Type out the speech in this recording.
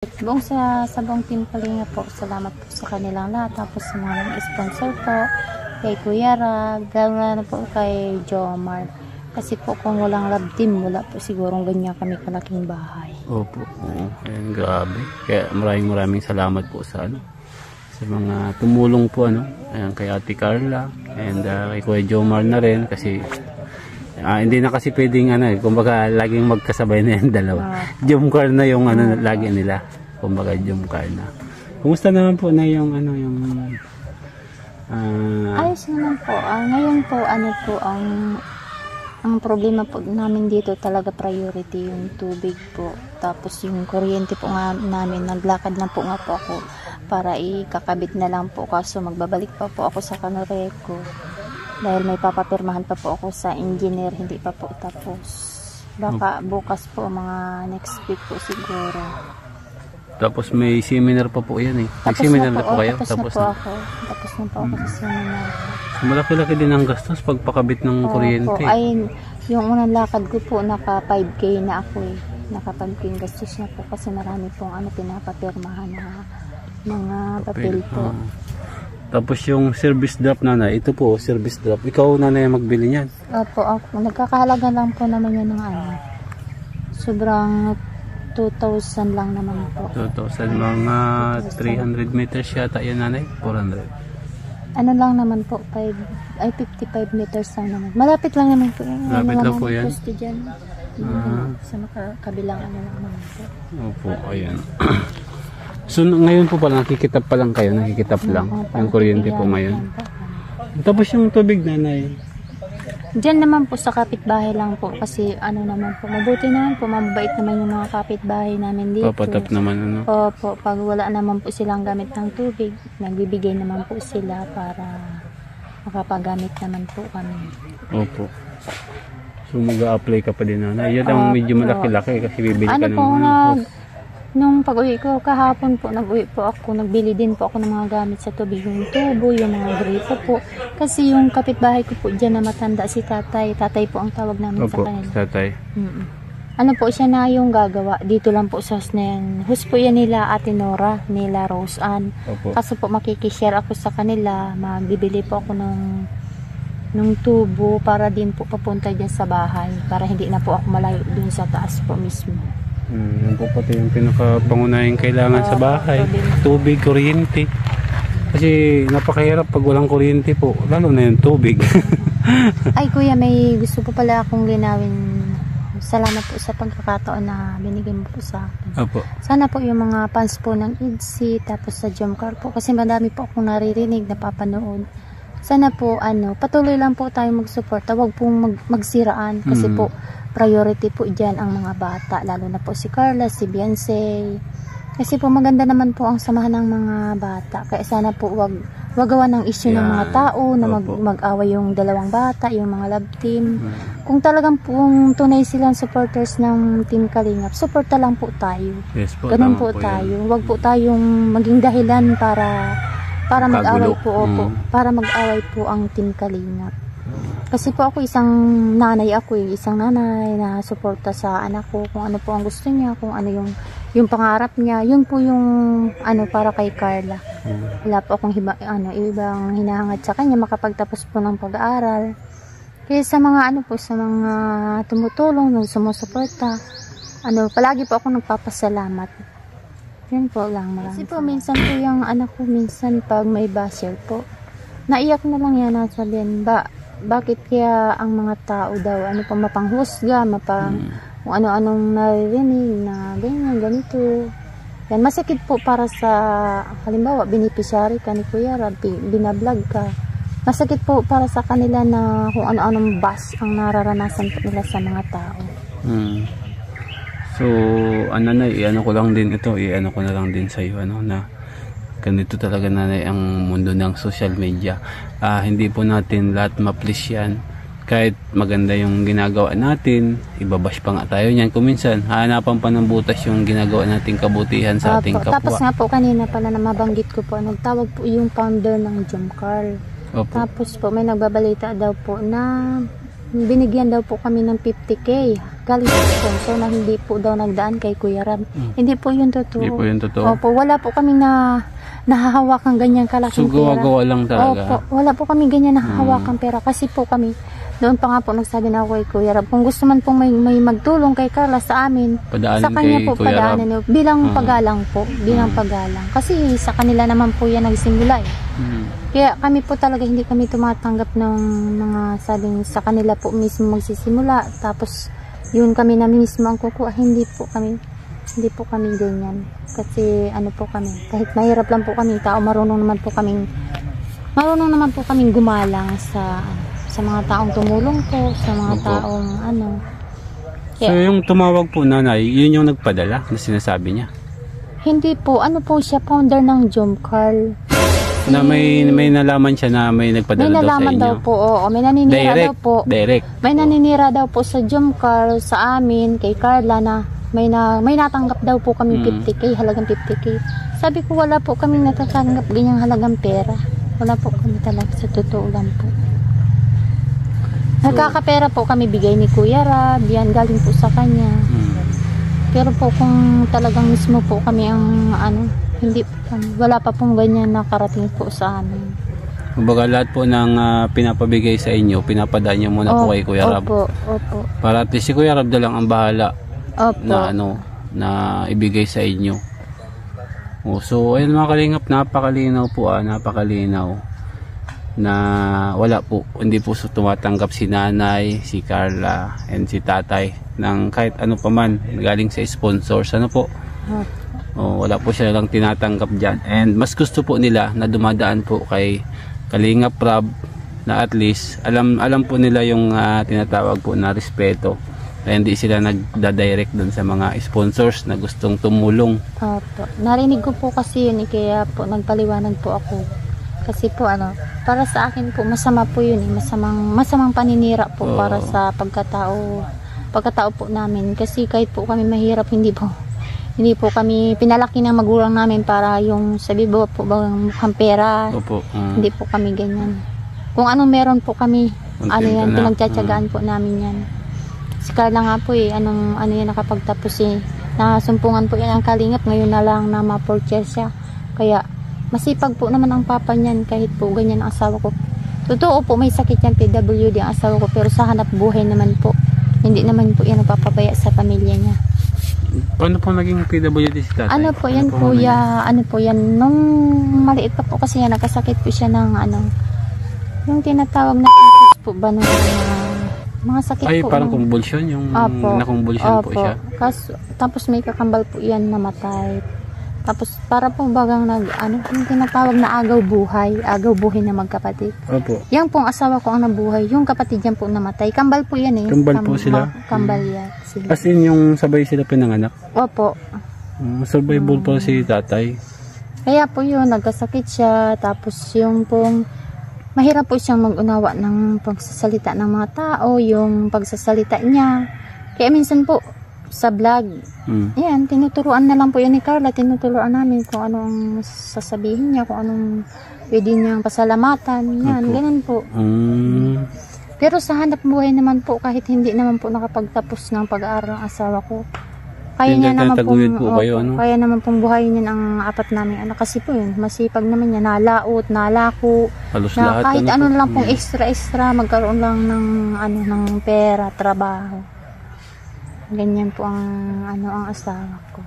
Buong sa buong team Kalinga po, salamat po sa kanilang lahat. Tapos sa mga sponsor po, kay Kuya Rab, lalo na po kay Jomar. Kasi po kung walang Rab team, wala po sigurong ganyan kami kalaking bahay. Opo, ayan, grabe. Kaya maraming salamat po sa sa mga tumulong po ayan, kay Ate Carla and kay Kuya Jomar na rin kasi hindi na kasi pwedeng kumbaga laging magkasabay na yung dalawa. Jomcar na yung lagi nila. Kumbaga Jomcar na. Kumusta naman po na yung ayos naman po. Ngayon po ang problema po namin dito talaga priority yung tubig po. Tapos yung kuryente po nga namin, naglakad na po nga po ako para ikakabit na lang po, kaso magbabalik pa po ako sa Canoreco. Dahil may papapirmahan pa po ako sa engineer, hindi pa po tapos. Baka bukas po, mga next week po siguro. Tapos may seminar pa po yan eh. Nag-seminar na po kayo? Tapos na po ako sa seminar. Malaki-laki din ang gastos pagpakabit ng kuryente. Ay, yung unang lakad ko po, naka 5K na ako eh. Naka 5K gastos na po kasi marami pong pinapapirmahan na mga papel po. Tapos yung service drop nanay, ito po service drop. Ikaw nanay magbili niyan? Opo, ako. Nagkakahalaga lang po naman yan ng sobrang 2,000 lang naman po. 2,000, mga 300 meters yata yan nanay? 400? Ano lang naman po, 55 meters lang naman. Malapit lang naman po. Malapit lang po yan? Dyan. Sa kabilang lang naman po. Opo, ayan. So ngayon po pala nakikitap pa lang kayo, nakikitap lang yung kuryente po ngayon. Tapos yung tubig nanay? Diyan naman po sa kapitbahay lang po kasi naman po, mabuti naman po, mabait naman yung mga kapitbahay namin dito. Papatap naman Opo, pag wala naman po silang gamit ng tubig, nagbibigay naman po sila para makapagamit naman po kami. Opo. So mag-a-apply ka pa din nanay. Yan ang medyo malaki-laki kasi bibili ka ng nung pag-uwi ko kahapon po, nag-uwi po ako, nagbili din po ako ng mga gamit sa tubig, yung tubo, yung mga gripo po. Kasi yung kapitbahay ko po dyan na matanda, si tatay. Tatay po ang tawag namin sa kanila. Tatay. Ano po, siya na yung gagawa. Dito lang po sa house na yan. House po yan nila Ate Nora, nila Rose Ann. Kaso po makikishare ako sa kanila. Magbibili po ako ng tubo para din po papunta dyan sa bahay. Para hindi na po ako malayo dun sa taas po mismo. Yan po pati yung pinakapangunahing kailangan sa bahay. Tubig, kuryente. Kasi napakahirap pag walang kuryente po. Lalo na yung tubig. Ay kuya, may gusto po pala akong linawin. Salamat po sa pagkakataon na binigay mo po sa akin. Opo. Sana po yung mga fans po ng IDC, tapos sa Jomcar po. Kasi madami po akong naririnig, napapanood. Sana po, patuloy lang po tayo mag-suporta. Huwag pong magsiraan. Kasi po, priority po dyan ang mga bata. Lalo na po si Carla, si Beyonce. Kasi po maganda naman po ang samahan ng mga bata. Kaya sana po wag gawa ng issue ng mga tao na mag-away yung dalawang bata, yung mga love team. Kung talagang pong tunay silang supporters ng Team Kalingap, suporta lang po tayo. Yes po, ganun po tayo. Huwag po tayong maging dahilan para mag-away po. Para mag-away po ang Team Kalingap. Kasi po ako isang nanay na suporta sa anak ko, kung ano po ang gusto niya, kung ano yung pangarap niya, yun po yung para kay Carla. Wala po akong ibang hinahangad sa kanya, makapagtapos po ng pag-aaral. Kaya sa mga sa mga tumutulong, sumusuporta, palagi po ako nagpapasalamat. Yun po lang, maraming. Kasi po minsan po yung anak ko, minsan pag may basher po, naiyak na lang yan, sabihin bakit kaya ang mga tao daw mapanghusga, kung ano-anong naririnig na ganyan, ganito. Yan, masakit po para sa halimbawa, beneficiary ka ni Kuya Rab, binablog ka. Masakit po para sa kanila na kung ano-anong bas ang nararanasan po nila sa mga tao. So, ko lang din ito, ko na lang din sa iyo, na ganito talaga nanay ang mundo ng social media. Hindi po natin lahat ma-please yan. Kahit maganda yung ginagawa natin, ibabash pa nga tayo niyan. Kung minsan, hahanapan pa ng butas yung ginagawa nating kabutihan sa ating kapwa. Tapos nga po kanina pala na mabanggit ko po, nagtawag po yung founder ng Jomcar. Tapos po may nagbabalita daw po na binigyan daw po kami ng 50K. galing sa sponsor na hindi po daw nagdaan kay Kuya Rab. Hindi po yun totoo. Hindi po yun totoo. Opo, wala po kami na nahahawakan ganyan kalaking So, pera. gawa-gawa lang talaga. Opo, wala po kami ganyan nahahawakan pera kasi po kami, doon pa nga po nagsabi na ako kay Kuya Rab, kung gusto man pong may magtulong kay Carla sa amin, Padaanin sa kanya kay po Kuya Rab. padaanin niyo, bilang pagalang po, bilang pagalang. Kasi sa kanila naman po yan nagsimula eh. Kaya kami po talaga hindi kami tumatanggap ng mga sabing sa kanila po mismo magsisimula, tapos yun kami na mismo ang kukuha. Hindi po kami ganyan. Kasi ano po kami, kahit mahirap lang po kami tao, marunong naman po kaming gumalang sa mga taong tumulong po, sa mga taong ano. So yung tumawag po nanay, yun yung nagpadala na sinasabi niya? Hindi po, ano po siya, founder ng Jomcarl. Na may nalaman siya na may nagpadala daw sa inyo? May nalaman daw po, oo. May naninira daw po. Direct. May naninira daw po sa Jomcarl, sa amin, kay Carla na may natanggap daw po kami 50k, halagang 50k. Sabi ko wala po kami natatanggap ganyang halagang pera. Wala po kami talaga, sa totoo lang po. Nagkakapera po kami bigay ni Kuya Rab, yan galing po sa kanya. Pero po kung talagang mismo po kami ang ano, hindi po kami, wala pa pong ganyan nakarating po sa amin. Kumbaga lahat po ng pinapabigay sa inyo, pinapadaan niyo muna po kay Kuya Rab. Opo. Para at least si Kuya Rab na lang ang bahala Opo. na ibigay sa inyo. So ayun mga kalingap, napakalinaw po napakalinaw na wala po, hindi po tumatanggap si nanay, si Carla, and si tatay ng kahit ano pa man galing sa sponsors, ano po. Wala po siya lang tinatanggap dyan, and mas gusto po nila na dumadaan po kay Kalingap Rab na at least alam po nila yung tinatawag po na respeto, na hindi sila nagda-direct dun sa mga sponsors na gustong tumulong. Opo. Narinig ko po kasi yun kaya po nagpaliwanag po ako. Kasi po para sa akin po masama po yun masamang paninira po para sa pagkatao po namin. Kasi kahit po kami mahirap, hindi po kami pinalaki ng magulang namin para yung sabi po bang mukhang pera. Hindi po kami ganyan. Kung ano meron po kami, yan, pinagtsatsagaan po namin yan. Si Carla nga po ano yan nakapagtapos nasumpungan po yan ang Kalingap, ngayon na lang na ma-purchase siya. Kaya masipag po naman ang papa niyan kahit po ganyan ang asawa ko. Totoo po may sakit yan, PWD ang asawa ko, pero sa hanap buhay naman po. Hindi naman po yan napapabaya sa pamilya niya. Paano po naging PWD si tatay? Ano po yan kuya, nung maliit pa po kasi yan, nakasakit po siya ng yung tinatawag na po ba nung mga sakit ay, po. Ay, parang convulsion, yung nakonvulsion po siya. Tapos may kakambal po yan namatay. Tapos para po bagang yung tinatawag na agaw buhay na magkapatid. Opo. Yan pong asawa ko ang nabuhay, yung kapatid yan po namatay. Kambal po yan Kambal po sila? Kambal yan sila. As in yung sabay sila pinanganak? Opo. Survival po si tatay? Kaya po yun, nagkasakit siya, tapos yung pong mahirap po siyang mag-unawa ng pagsasalita ng mga tao, yung pagsasalita niya. Kaya minsan po sa vlog, yan, tinuturuan na lang po yan ni Carla, tinuturuan namin kung anong sasabihin niya, kung anong pwede niyang pasalamatan, yan, ganun po. Pero sa hanap buhay naman po, kahit hindi naman po nakapagtapos ng pag-aaral ng asawa ko, kaya niya naman kaya naman pong buhayin yan ang apat naming anak, kasi po yun, masipag naman niya, nalaot, nalako, na kahit ano lang pong extra, magkaroon lang ng pera, trabaho. Ganyan po ang asawa ko.